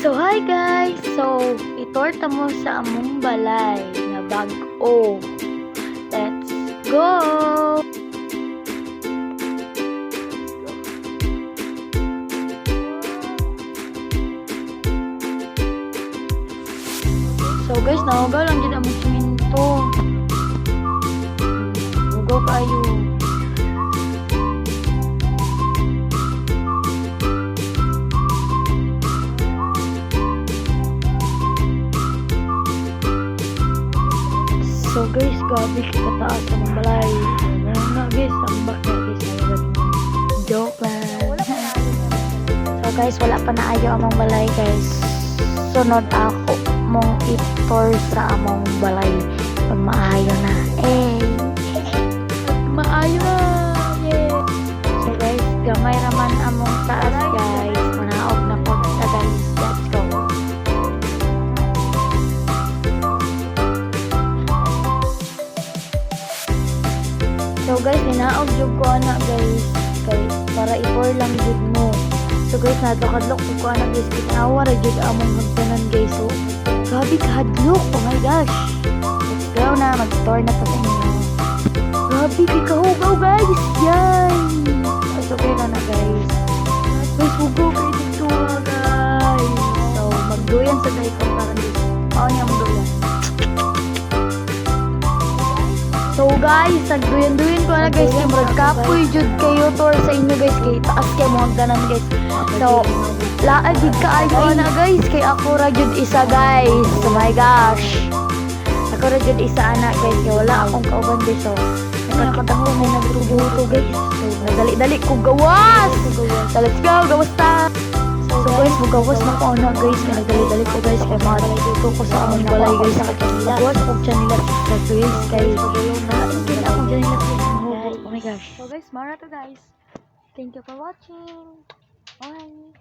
So hi guys! So itorta mo sa among balay nga bag-o. Let's go! So guys, nahugaw lang dyan among siminto. Hugaw kayo. So guys, gabi kataas sa mga balay. Ano nga guys, tambak na guys. Joke lang. So guys, wala pa na ayo among balay guys. Sunod ako mong itor sa among balay. Pag maayo na. Maayo na. Yeah. So guys, gamay raman among taas guys. Manaog na po sa guys. Let's go. So guys, hinaog yung ko anak guys. Kay para i-pour lang jud mo. So guys, nadlok-hadlok ko anak guys. Kinawa ra jud among hagdanan guys. So, grabe kahadlok. Oh my gosh. Let's go na. Mag-store na pa sa inyo. Grabe kahugaw guys. Yay! So okay na na guys. Guys, hugaw kayo dito guys. So, magduyan sa guys. Para guys. Paano niya magduyan? So guys, nagduyan-duyan ko na guys. Magkapoy jud kayo tour sa inyo guys. Kay taas kayo mga hagdanan guys. So, laagid ka ayo na guys. Kay ako ra jud isa guys. Oh my gosh. Ako ra jud isa anak guys. Kay wala akong kauban guys. So, nakakatawa may nagtubuto guys. So, nagdali-dali ko gawas. So, let's go. Gawas ta. So guys, magawas na ko anak guys. Kaya nagdali-dali ko guys. Kaya mga dito ko sa among balay guys. Magawas ako dyan nila sa guys. Kaya nakaingin ako dyan nila sa oh my gosh. So guys, mara to guys. Thank you for watching. Bye.